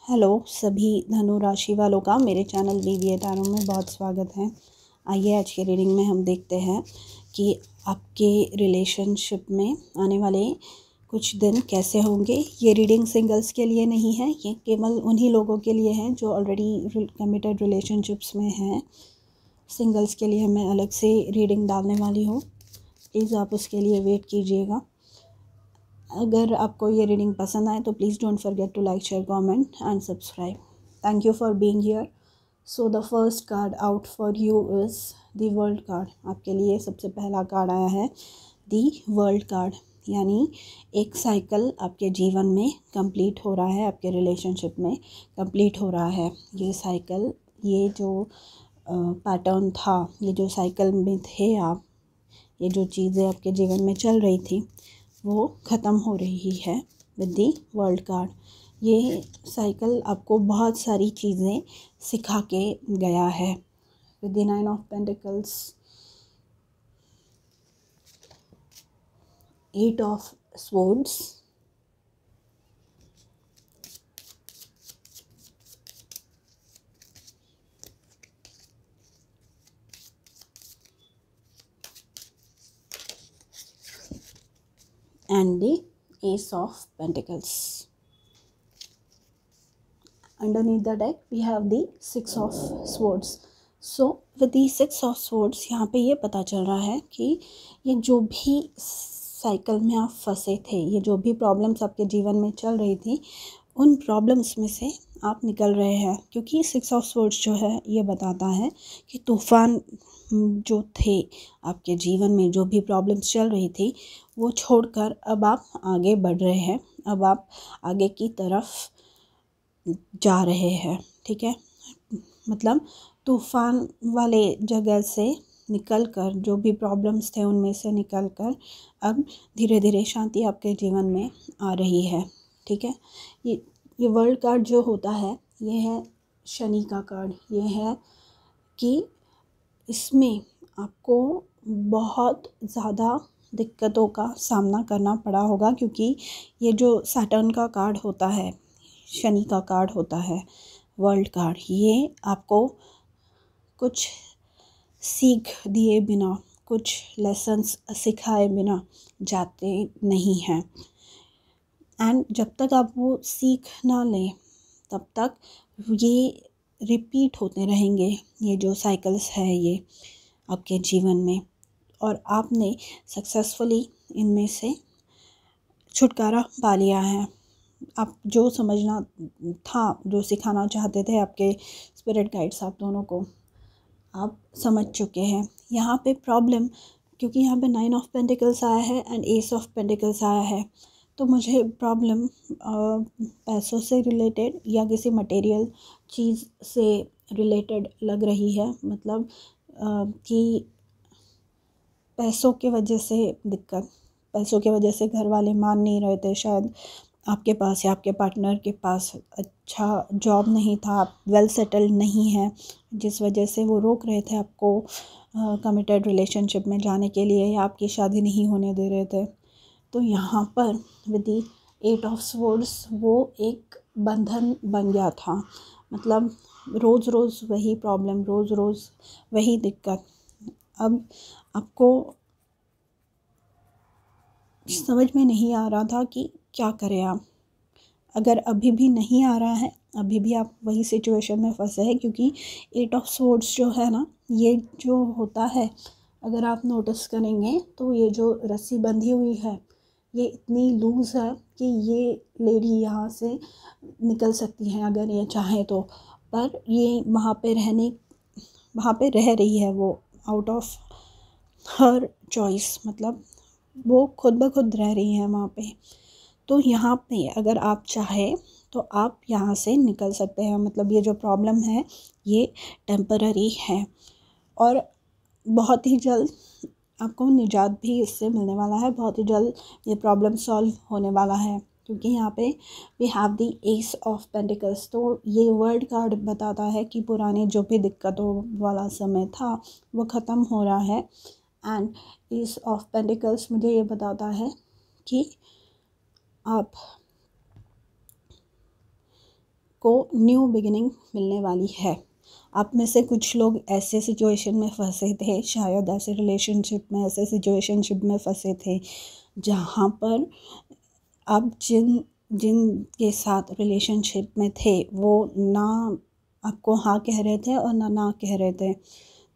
Hello सभी धनु राशि वालों का मेरे चैनल BBA टैरो में बहुत स्वागत है। आइए आज के रीडिंग में हम देखते हैं कि आपके रिलेशनशिप में आने वाले कुछ दिन कैसे होंगे। ये रीडिंग सिंगल्स के लिए नहीं है, ये केवल उन्हीं लोगों के लिए है जो ऑलरेडी कमिटेड रिलेशनशिप्स में हैं। सिंगल्स के लिए मैं अलग से रीडिंग डालने वाली हूँ, प्लीज़ आप उसके लिए वेट कीजिएगा। अगर आपको ये रीडिंग पसंद आए तो please don't forget to like, share, comment and subscribe. Thank you for being here. So the first card out for you is the world card. आपके लिए सबसे पहला कार्ड आया है द वर्ल्ड कार्ड, यानी एक साइकिल आपके जीवन में कंप्लीट हो रहा है, आपके रिलेशनशिप में कंप्लीट हो रहा है। ये साइकिल, ये जो पैटर्न था, ये जो साइकिल में थे आप, ये जो चीज़ें आपके जीवन में चल रही थी वो ख़त्म हो रही है विद दी वर्ल्ड कार्ड। ये साइकिल आपको बहुत सारी चीज़ें सिखा के गया है। With the 9 of pentacles, 8 of swords, and the Ace of Pentacles. Underneath the deck we have the 6 of Swords. So with the 6 of Swords यहाँ पे ये पता चल रहा है कि ये जो भी साइकिल में आप फंसे थे, ये जो भी प्रॉब्लम्स आपके जीवन में चल रही थी, उन प्रॉब्लम्स में से आप निकल रहे हैं। क्योंकि 6 ऑफ स्वॉर्ड्स जो है ये बताता है कि तूफ़ान जो थे आपके जीवन में, जो भी प्रॉब्लम्स चल रही थी, वो छोड़कर अब आप आगे बढ़ रहे हैं, अब आप आगे की तरफ जा रहे हैं। ठीक है, मतलब तूफ़ान वाले जगह से निकलकर, जो भी प्रॉब्लम्स थे उनमें से निकलकर अब धीरे धीरे शांति आपके जीवन में आ रही है। ठीक है, ये वर्ल्ड कार्ड जो होता है, ये है शनि का कार्ड। ये है कि इसमें आपको बहुत ज़्यादा दिक्कतों का सामना करना पड़ा होगा, क्योंकि ये जो सैटर्न का कार्ड होता है, शनि का कार्ड होता है, वर्ल्ड कार्ड, ये आपको कुछ सीख दिए बिना, कुछ लेसन्स सिखाए बिना जाते नहीं हैं। एंड जब तक आप वो सीख ना लें तब तक ये रिपीट होते रहेंगे, ये जो साइकिल्स है ये आपके जीवन में, और आपने सक्सेसफुली इनमें से छुटकारा पा लिया है। आप जो समझना था, जो सिखाना चाहते थे आपके स्पिरिट गाइड्स आप दोनों को, आप समझ चुके हैं। यहाँ पे प्रॉब्लम, क्योंकि यहाँ पे 9 ऑफ पेंटिकल्स आया है एंड एस ऑफ पेंटिकल्स आया है, तो मुझे प्रॉब्लम पैसों से रिलेटेड या किसी मटेरियल चीज़ से रिलेटेड लग रही है। मतलब कि पैसों की वजह से दिक्कत, पैसों की वजह से घर वाले मान नहीं रहे थे शायद आपके पास, या आपके पार्टनर के पास अच्छा जॉब नहीं था, आप वेल सेटल्ड नहीं हैं, जिस वजह से वो रोक रहे थे आपको कमिटेड रिलेशनशिप में जाने के लिए, या आपकी शादी नहीं होने दे रहे थे। तो यहाँ पर विद द 8 ऑफ स्वॉर्ड्स वो एक बंधन बन गया था। मतलब रोज़ रोज़ वही प्रॉब्लम, रोज़ रोज़ वही दिक्कत। अब आपको समझ में नहीं आ रहा था कि क्या करें आप। अगर अभी भी नहीं आ रहा है, अभी भी आप वही सिचुएशन में फंसे हैं, क्योंकि 8 ऑफ स्वॉर्ड्स जो है ना, ये जो होता है, अगर आप नोटिस करेंगे तो ये जो रस्सी बंधी हुई है ये इतनी लूज़ है कि ये लेडी यहाँ से निकल सकती हैं अगर ये चाहे तो, पर ये वहाँ पे रह रही है वो आउट ऑफ हर चॉइस। मतलब वो खुद ब खुद रह रही हैं वहाँ पे। तो यहाँ पे अगर आप चाहें तो आप यहाँ से निकल सकते हैं। मतलब ये जो प्रॉब्लम है ये टेम्पररी है, और बहुत ही जल्द आपको निजात भी इससे मिलने वाला है। बहुत ही जल्द ये प्रॉब्लम सॉल्व होने वाला है, क्योंकि यहाँ पे we have the ace of pentacles. तो ये वर्ल्ड कार्ड बताता है कि पुराने जो भी दिक्कतों वाला समय था वो ख़त्म हो रहा है। एंड एस ऑफ पेंटिकल्स मुझे ये बताता है कि आप आपको न्यू बिगिनिंग मिलने वाली है। आप में से कुछ लोग ऐसे सिचुएशन में फंसे थे, शायद ऐसे रिलेशनशिप में, ऐसे सिचुएशनशिप में फंसे थे जहाँ पर आप जिन के साथ रिलेशनशिप में थे वो ना आपको हाँ कह रहे थे और ना कह रहे थे।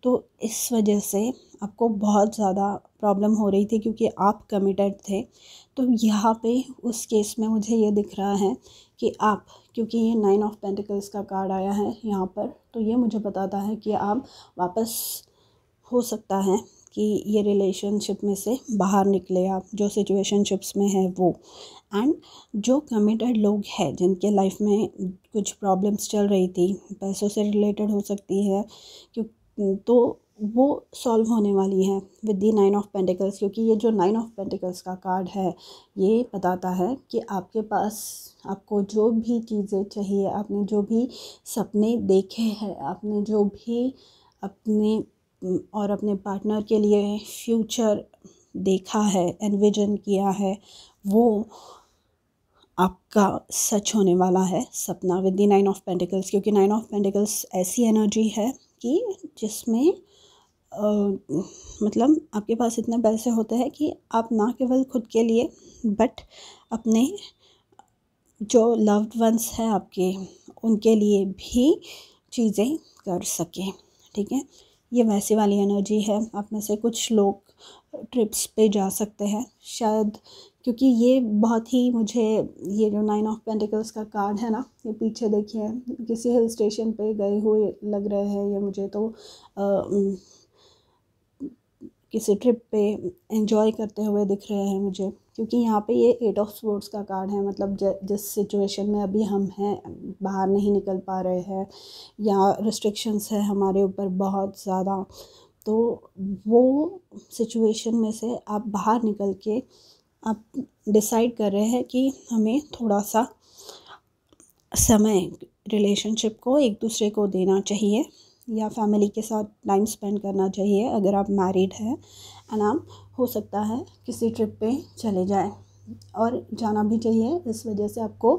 तो इस वजह से आपको बहुत ज़्यादा प्रॉब्लम हो रही थी क्योंकि आप कमिटेड थे। तो यहाँ पे उस केस में मुझे ये दिख रहा है कि आप, क्योंकि ये 9 ऑफ पेंटिकल्स का कार्ड आया है यहाँ पर, तो ये मुझे बताता है कि आप वापस, हो सकता है कि ये रिलेशनशिप में से बाहर निकले आप, जो सिचुएशनशिप्स में है वो। एंड जो कमिटेड लोग हैं जिनके लाइफ में कुछ प्रॉब्लम्स चल रही थी, पैसों से रिलेटेड हो सकती है, तो वो सॉल्व होने वाली है विद द 9 ऑफ पेंटिकल्स। क्योंकि ये जो 9 ऑफ पेंटिकल्स का कार्ड है ये बताता है कि आपके पास, आपको जो भी चीज़ें चाहिए, आपने जो भी सपने देखे हैं, आपने जो भी अपने और अपने पार्टनर के लिए फ्यूचर देखा है, एनविजन किया है, वो आपका सच होने वाला है सपना विद द 9 ऑफ पेंटिकल्स। क्योंकि 9 ऑफ पेंटिकल्स ऐसी एनर्जी है कि जिसमें मतलब आपके पास इतने पैसे होते हैं कि आप ना केवल खुद के लिए बट अपने जो लव्ड वंस हैं आपके, उनके लिए भी चीज़ें कर सकें। ठीक है, ये वैसी वाली एनर्जी है। आप में से कुछ लोग ट्रिप्स पे जा सकते हैं शायद, क्योंकि ये बहुत ही, मुझे ये जो 9 ऑफ पेंटिकल्स का कार्ड है ना, ये पीछे देखिए किसी हिल स्टेशन पे गए हुए लग रहे हैं ये मुझे, तो किसी ट्रिप पे एंजॉय करते हुए दिख रहे हैं मुझे। क्योंकि यहाँ पे ये 8 ऑफ स्वॉर्ड्स का कार्ड है, मतलब जिस सिचुएशन में अभी हम हैं, बाहर नहीं निकल पा रहे हैं या रिस्ट्रिक्शंस है हमारे ऊपर बहुत ज़्यादा, तो वो सिचुएशन में से आप बाहर निकल के आप डिसाइड कर रहे हैं कि हमें थोड़ा सा समय रिलेशनशिप को एक दूसरे को देना चाहिए या फैमिली के साथ टाइम स्पेंड करना चाहिए अगर आप मैरिड हैं। एंड आप, हो सकता है किसी ट्रिप पे चले जाएं, और जाना भी चाहिए। इस वजह से आपको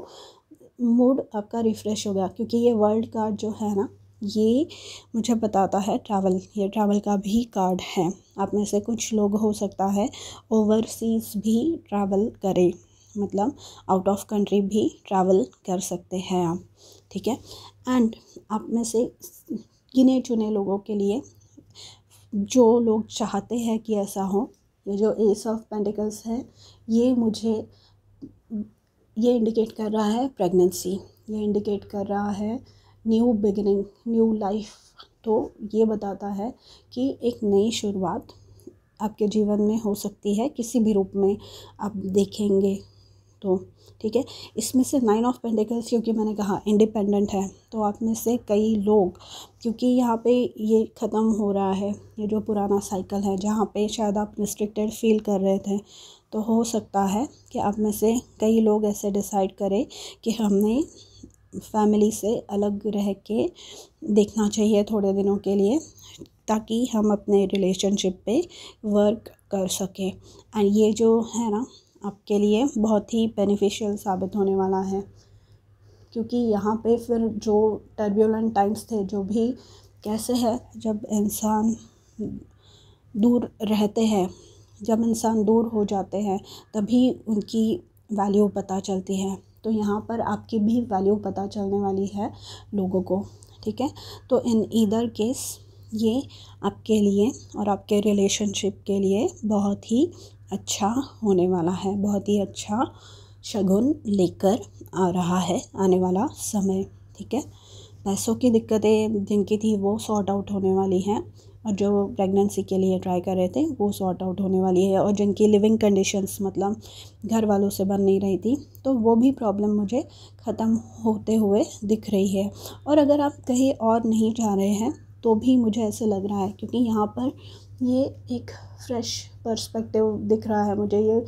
मूड आपका रिफ़्रेश होगा। क्योंकि ये वर्ल्ड कार्ड जो है ना, ये मुझे बताता है ट्रैवल, ये ट्रैवल का भी कार्ड है। आप में से कुछ लोग, हो सकता है ओवरसीज़ भी ट्रैवल करें, मतलब आउट ऑफ कंट्री भी ट्रैवल कर सकते हैं आप। ठीक है, एंड आप में से गिने चुने लोगों के लिए, जो लोग चाहते हैं कि ऐसा हो, ये जो एस ऑफ पेंटिकल्स है ये मुझे ये इंडिकेट कर रहा है प्रेगनेंसी, ये इंडिकेट कर रहा है न्यू बिगिनिंग, न्यू लाइफ। तो ये बताता है कि एक नई शुरुआत आपके जीवन में हो सकती है, किसी भी रूप में आप देखेंगे तो। ठीक है, इसमें से 9 ऑफ पेंटिकल्स, क्योंकि मैंने कहा इंडिपेंडेंट है, तो आप में से कई लोग, क्योंकि यहाँ पे ये ख़त्म हो रहा है, ये जो पुराना साइकिल है जहाँ पे शायद आप रिस्ट्रिक्टेड फील कर रहे थे, तो हो सकता है कि आप में से कई लोग ऐसे डिसाइड करें कि हमें फैमिली से अलग रह के देखना चाहिए थोड़े दिनों के लिए, ताकि हम अपने रिलेशनशिप पे वर्क कर सकें। एंड ये जो है ना, आपके लिए बहुत ही बेनिफिशियल साबित होने वाला है। क्योंकि यहाँ पे फिर जो टर्बुलेंट टाइम्स थे, जो भी, कैसे है जब इंसान दूर रहते हैं, जब इंसान दूर हो जाते हैं तभी उनकी वैल्यू पता चलती है। तो यहाँ पर आपकी भी वैल्यू पता चलने वाली है लोगों को। ठीक है, तो इन ईदर केस ये आपके लिए और आपके रिलेशनशिप के लिए बहुत ही अच्छा होने वाला है, बहुत ही अच्छा शगुन लेकर आ रहा है आने वाला समय। ठीक है, पैसों की दिक्कतें जिनकी थी वो सॉर्ट आउट होने वाली हैं, और जो प्रेगनेंसी के लिए ट्राई कर रहे थे वो सॉर्ट आउट होने वाली है, और जिनकी लिविंग कंडीशंस, मतलब घर वालों से बन नहीं रही थी, तो वो भी प्रॉब्लम मुझे ख़त्म होते हुए दिख रही है। और अगर आप कहीं और नहीं जा रहे हैं तो भी मुझे ऐसे लग रहा है, क्योंकि यहाँ पर ये एक फ्रेश पर्सपेक्टिव दिख रहा है मुझे। ये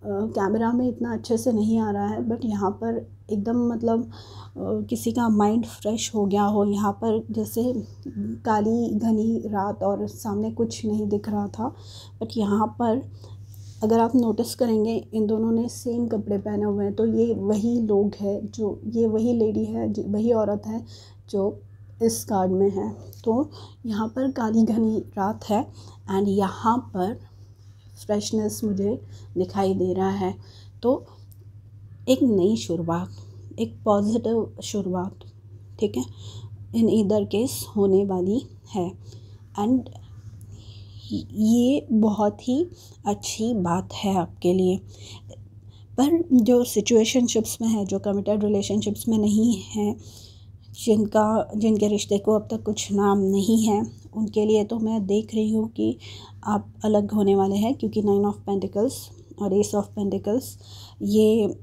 कैमरा में इतना अच्छे से नहीं आ रहा है, बट यहाँ पर एकदम, मतलब किसी का माइंड फ्रेश हो गया हो। यहाँ पर जैसे काली घनी रात और सामने कुछ नहीं दिख रहा था, बट यहाँ पर अगर आप नोटिस करेंगे इन दोनों ने सेम कपड़े पहने हुए हैं, तो ये वही लोग हैं, जो ये वही लेडी है, वही औरत है जो इस कार्ड में है। तो यहाँ पर काली घनी रात है एंड यहाँ पर फ्रेशनेस मुझे दिखाई दे रहा है। तो एक नई शुरुआत, एक पॉजिटिव शुरुआत, ठीक है, इन ईदर केस होने वाली है। एंड ये बहुत ही अच्छी बात है आपके लिए। पर जो सिचुएशनशिप्स में है, जो कमिटेड रिलेशनशिप्स में नहीं है, जिनके रिश्ते को अब तक कुछ नाम नहीं है, उनके लिए तो मैं देख रही हूँ कि आप अलग होने वाले हैं, क्योंकि 9 ऑफ पेंटिकल्स और एस ऑफ पेंटिकल्स ये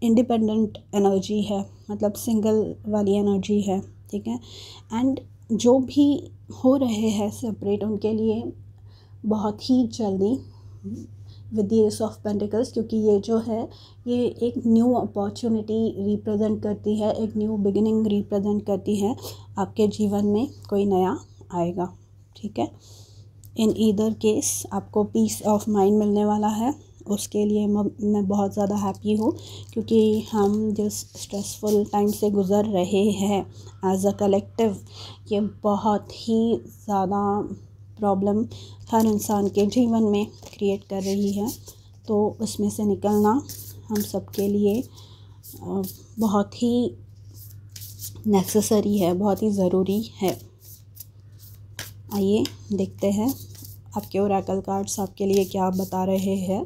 इंडिपेंडेंट एनर्जी है, मतलब सिंगल वाली एनर्जी है, ठीक है। एंड जो भी हो रहे हैं सेपरेट, उनके लिए बहुत ही जल्दी with the ace of pentacles, क्योंकि ये जो है ये एक न्यू अपॉर्चुनिटी रिप्रेजेंट करती है, एक न्यू बिगिनिंग रिप्रेजेंट करती है। आपके जीवन में कोई नया आएगा, ठीक है। इन ईदर केस आपको पीस ऑफ माइंड मिलने वाला है, उसके लिए मैं बहुत ज़्यादा हैप्पी हूँ, क्योंकि हम जिस स्ट्रेसफुल टाइम से गुज़र रहे हैं एज अ कलेक्टिव, ये बहुत ही ज़्यादा प्रॉब्लम हर इंसान के जीवन में क्रिएट कर रही है। तो उसमें से निकलना हम सबके लिए बहुत ही नेसेसरी है, बहुत ही ज़रूरी है। आइए देखते हैं आपके ओरेकल कार्ड्स आपके लिए क्या बता रहे हैं।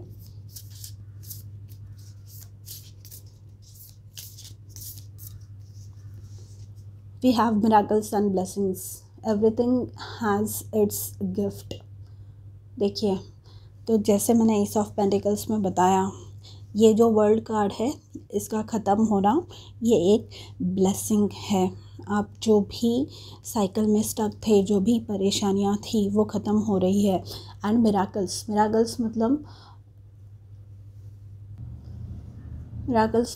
We have miracles and blessings. Everything has its gift. देखिए, तो जैसे मैंने एस ऑफ पेंटिकल्स में बताया, ये जो वर्ल्ड कार्ड है इसका ख़त्म होना ये एक ब्लेसिंग है। आप जो भी साइकिल में स्टक थे, जो भी परेशानियां थी, वो ख़त्म हो रही है। एंड मिराकल्स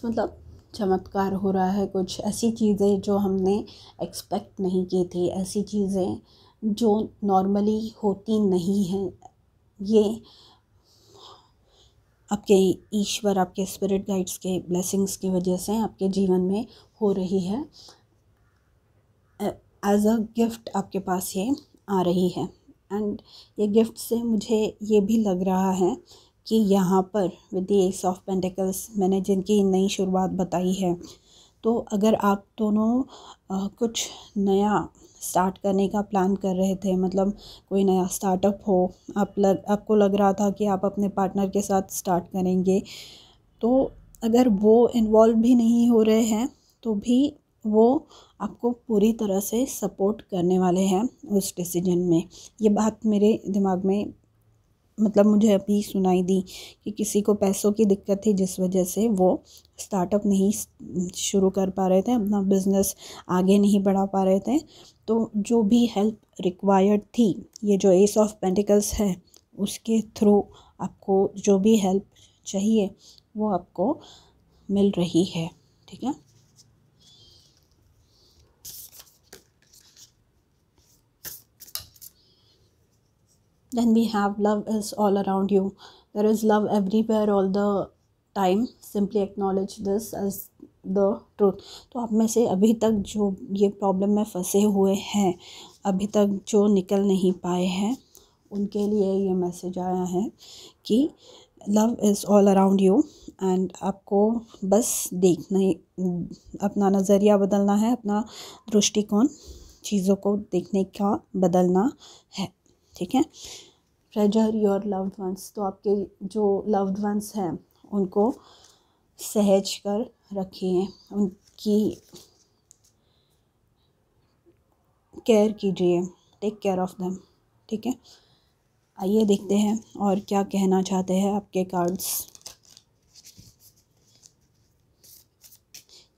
मतलब चमत्कार हो रहा है, कुछ ऐसी चीज़ें जो हमने एक्सपेक्ट नहीं की थी, ऐसी चीज़ें जो नॉर्मली होती नहीं हैं, ये आपके ईश्वर, आपके स्पिरिट गाइड्स के ब्लेसिंग्स की वजह से आपके जीवन में हो रही है। एज अ गिफ्ट आपके पास ये आ रही है। एंड ये गिफ्ट से मुझे ये भी लग रहा है कि यहाँ पर with the ace of pentacles मैंने जिनकी नई शुरुआत बताई है, तो अगर आप दोनों कुछ नया स्टार्ट करने का प्लान कर रहे थे, मतलब कोई नया स्टार्टअप हो, आपको लग रहा था कि आप अपने पार्टनर के साथ स्टार्ट करेंगे, तो अगर वो इन्वॉल्व भी नहीं हो रहे हैं तो भी वो आपको पूरी तरह से सपोर्ट करने वाले हैं उस डिसीजन में। ये बात मेरे दिमाग में, मतलब मुझे अभी सुनाई दी कि किसी को पैसों की दिक्कत थी, जिस वजह से वो स्टार्टअप नहीं शुरू कर पा रहे थे, अपना बिज़नेस आगे नहीं बढ़ा पा रहे थे। तो जो भी हेल्प रिक्वायर्ड थी, ये जो एस ऑफ पेंटिकल्स है उसके थ्रू आपको जो भी हेल्प चाहिए वो आपको मिल रही है, ठीक है। Then we have love is all around you. There is love everywhere all the time. Simply acknowledge this as the truth. तो आप में से अभी तक जो ये प्रॉब्लम में फंसे हुए हैं, अभी तक जो निकल नहीं पाए हैं, उनके लिए ये मैसेज आया है कि love is all around you. And आपको बस देखना, अपना नज़रिया बदलना है, अपना दृष्टिकोण चीज़ों को देखने का बदलना है, ठीक है। ट्रेजर योर लव्ड वंस, तो आपके जो लव्ड वंस हैं उनको सहेज कर रखिए, उनकी केयर कीजिए, टेक केयर ऑफ़ देम, ठीक है। आइए देखते हैं और क्या कहना चाहते हैं आपके कार्ड्स।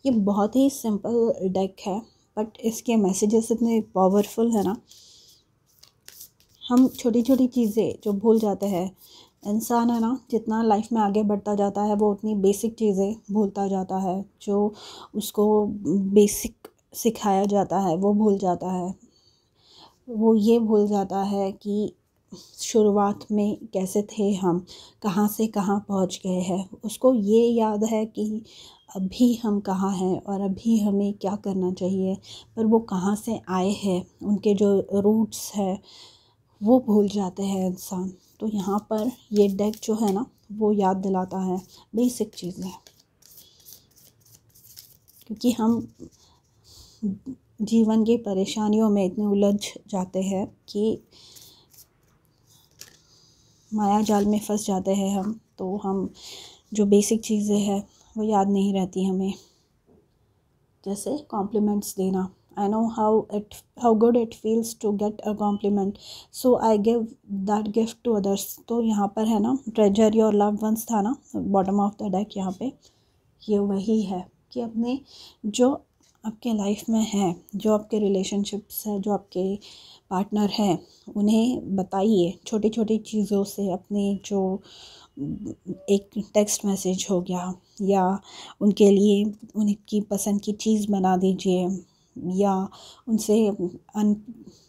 ये बहुत ही सिंपल डेक है, बट इसके मैसेजेस इतने पावरफुल है ना। हम छोटी छोटी चीज़ें जो भूल जाते हैं, इंसान है ना, जितना लाइफ में आगे बढ़ता जाता है वो उतनी बेसिक चीज़ें भूलता जाता है, जो उसको बेसिक सिखाया जाता है वो भूल जाता है। वो ये भूल जाता है कि शुरुआत में कैसे थे, हम कहाँ से कहाँ पहुँच गए हैं, उसको ये याद है कि अभी हम कहाँ हैं और अभी हमें क्या करना चाहिए, पर वो कहाँ से आए हैं, उनके जो रूट्स है वो भूल जाते हैं इंसान। तो यहाँ पर ये डेक जो है ना वो याद दिलाता है बेसिक चीज़ें, क्योंकि हम जीवन की परेशानियों में इतने उलझ जाते हैं कि माया जाल में फंस जाते हैं हम, तो हम जो बेसिक चीज़ें हैं वो याद नहीं रहती हमें। जैसे कॉम्प्लीमेंट्स देना, I know how good it feels to get a compliment, so I give that gift to others. तो यहाँ पर है ना ट्रेजर योर लव्ड वंस था ना बॉटम ऑफ द डेक, यहाँ पे ये वही है कि अपने जो आपके लाइफ में है, जो आपके रिलेशनशिप्स हैं, जो आपके पार्टनर हैं, उन्हें बताइए छोटी छोटी चीज़ों से। अपने जो एक टेक्स्ट मैसेज हो गया, या उनके लिए उनकी पसंद की चीज़ बना दीजिए, या उनसे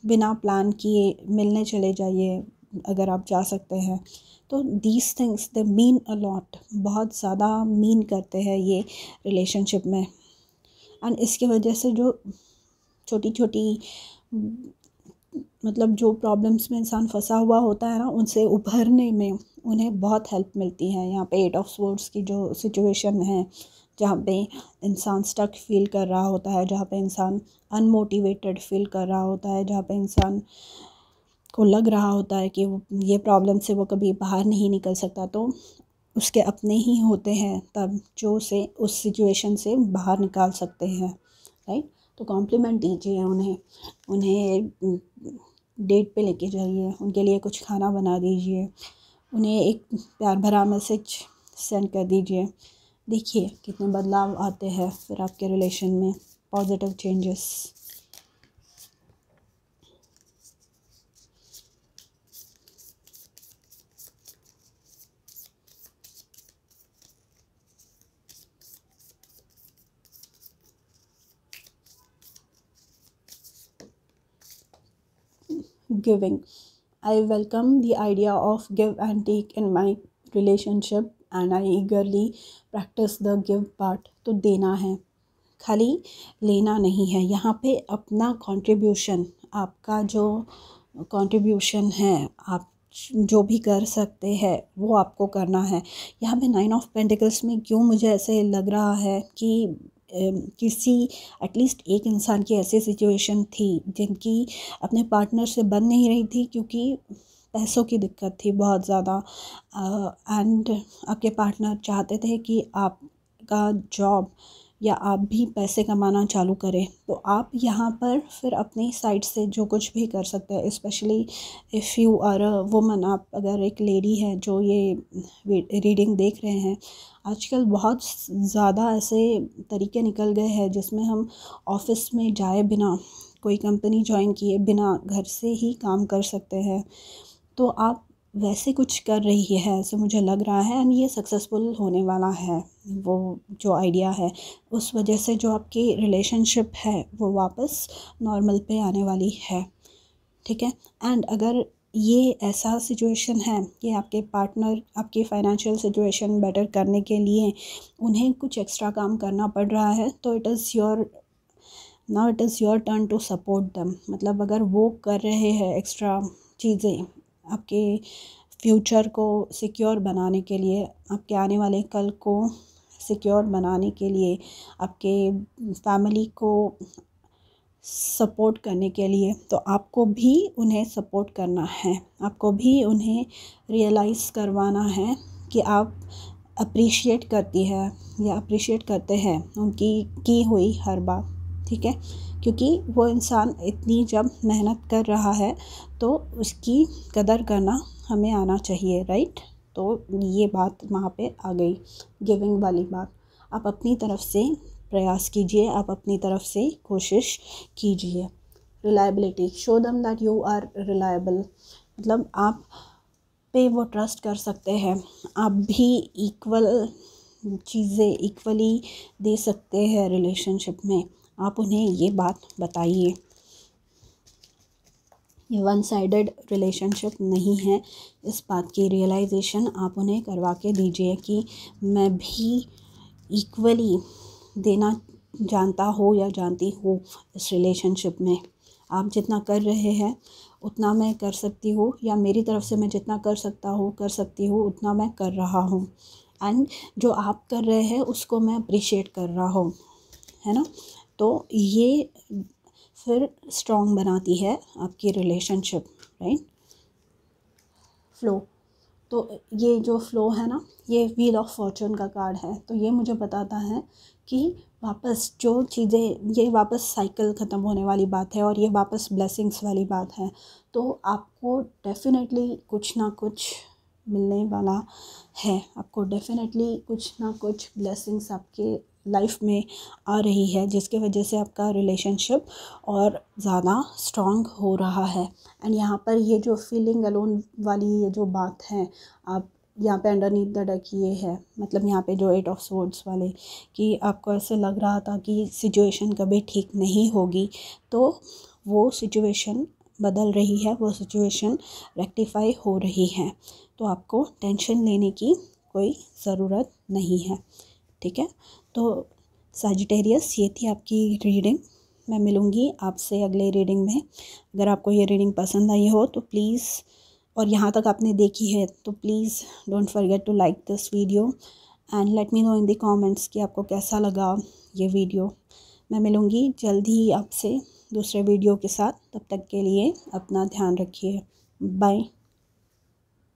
बिना प्लान किए मिलने चले जाइए अगर आप जा सकते हैं। तो these things they mean a lot, बहुत ज़्यादा मीन करते हैं ये रिलेशनशिप में। एंड इसकी वजह से जो छोटी छोटी मतलब जो प्रॉब्लम्स में इंसान फंसा हुआ होता है ना, उनसे उभरने में उन्हें बहुत हेल्प मिलती है। यहाँ पे 8 ऑफ स्वॉर्ड्स की जो सिचुएशन है, जहाँ पे इंसान स्टक फील कर रहा होता है, जहाँ पे इंसान अनमोटिवेटेड फील कर रहा होता है, जहाँ पे इंसान को लग रहा होता है कि ये प्रॉब्लम से वो कभी बाहर नहीं निकल सकता, तो उसके अपने ही होते हैं तब जो उसे उस सिचुएशन से बाहर निकाल सकते हैं, राइट। तो कॉम्प्लीमेंट दीजिए उन्हें डेट पे लेके जाइए, उनके लिए कुछ खाना बना दीजिए, उन्हें एक प्यार भरा मैसेज सेंड कर दीजिए। देखिए कितने बदलाव आते हैं फिर आपके रिलेशन में, positive changes. Giving. I welcome the idea of give and take in my relationship and I eagerly practice the give part. तो देना है, खाली लेना नहीं है। यहाँ पे अपना कंट्रीब्यूशन, आपका जो कंट्रीब्यूशन है, आप जो भी कर सकते हैं वो आपको करना है। यहाँ पे 9 ऑफ पेंटिकल्स में क्यों मुझे ऐसे लग रहा है कि किसी एटलीस्ट एक इंसान की ऐसी सिचुएशन थी जिनकी अपने पार्टनर से बन नहीं रही थी, क्योंकि पैसों की दिक्कत थी बहुत ज़्यादा। एंड आपके पार्टनर चाहते थे कि आपका जॉब या आप भी पैसे कमाना चालू करें। तो आप यहाँ पर फिर अपनी साइड से जो कुछ भी कर सकते हैं, specially if you are a woman, आप अगर एक लेडी है जो ये रीडिंग देख रहे हैं, आजकल बहुत ज़्यादा ऐसे तरीके निकल गए हैं जिसमें हम ऑफिस में जाए बिना, कोई कंपनी ज्वाइन किए बिना घर से ही काम कर सकते हैं। तो आप वैसे कुछ कर रही है ऐसे मुझे लग रहा है, एंड ये सक्सेसफुल होने वाला है। वो जो आइडिया है उस वजह से जो आपकी रिलेशनशिप है वो वापस नॉर्मल पे आने वाली है, ठीक है। एंड अगर ये ऐसा सिचुएशन है कि आपके पार्टनर आपकी फाइनेंशियल सिचुएशन बेटर करने के लिए उन्हें कुछ एक्स्ट्रा काम करना पड़ रहा है, तो it is your turn to support them. मतलब अगर वो कर रहे हैं एक्स्ट्रा चीज़ें आपके फ्यूचर को सिक्योर बनाने के लिए, आपके आने वाले कल को सिक्योर बनाने के लिए, आपके फैमिली को सपोर्ट करने के लिए, तो आपको भी उन्हें सपोर्ट करना है। आपको भी उन्हें रियलाइज़ करवाना है कि आप अप्रिशिएट करती है या अप्रिशिएट करते हैं उनकी की हुई हर बात, ठीक है। क्योंकि वो इंसान इतनी जब मेहनत कर रहा है तो उसकी कदर करना हमें आना चाहिए, राइट। तो ये बात वहाँ पे आ गई, गिविंग वाली बात। आप अपनी तरफ से प्रयास कीजिए, आप अपनी तरफ से कोशिश कीजिए। Reliability, show them that you are reliable, मतलब आप पे वो ट्रस्ट कर सकते हैं, आप भी इक्वल चीज़ें इक्वली दे सकते हैं रिलेशनशिप में। आप उन्हें ये बात बताइए। ये वन साइडेड रिलेशनशिप नहीं है। इस बात की रियलाइजेशन आप उन्हें करवा के दीजिए कि मैं भी इक्वली देना जानता हो या जानती हो इस रिलेशनशिप में। आप जितना कर रहे हैं उतना मैं कर सकती हूँ, या मेरी तरफ से मैं जितना कर सकती हूँ उतना मैं कर रहा हूँ, एंड जो आप कर रहे हैं उसको मैं अप्रिशिएट कर रहा हूँ, है ना। तो ये फिर स्ट्रॉन्ग बनाती है आपकी रिलेशनशिप, राइट। फ्लो, तो ये जो फ्लो है ना, ये व्हील ऑफ फॉर्चून का कार्ड है। तो ये मुझे बताता है कि वापस जो चीज़ें, ये वापस साइकिल ख़त्म होने वाली बात है और ये वापस ब्लेसिंग्स वाली बात है। तो आपको डेफिनेटली कुछ ना कुछ मिलने वाला है, आपको डेफिनेटली कुछ ना कुछ ब्लेसिंग्स आपके लाइफ में आ रही है, जिसकी वजह से आपका रिलेशनशिप और ज़्यादा स्ट्रॉन्ग हो रहा है। एंड यहाँ पर ये जो फीलिंग अलोन वाली ये जो बात है, आप यहाँ पे अंडरनीथ द डेक ये है, मतलब यहाँ पे जो 8 ऑफ स्वॉर्ड्स वाले, कि आपको ऐसे लग रहा था कि सिचुएशन कभी ठीक नहीं होगी, तो वो सिचुएशन बदल रही है, वो सिचुएशन रेक्टिफाई हो रही है। तो आपको टेंशन लेने की कोई ज़रूरत नहीं है, ठीक है। तो सजिटेरियस, ये थी आपकी रीडिंग। मैं मिलूँगी आपसे अगले रीडिंग में। अगर आपको ये रीडिंग पसंद आई हो तो प्लीज़, और यहाँ तक आपने देखी है तो please don't forget to like this video and let me know in the comments कि आपको कैसा लगा ये वीडियो। मैं मिलूँगी जल्द ही आपसे दूसरे वीडियो के साथ। तब तक के लिए अपना ध्यान रखिए। बाय।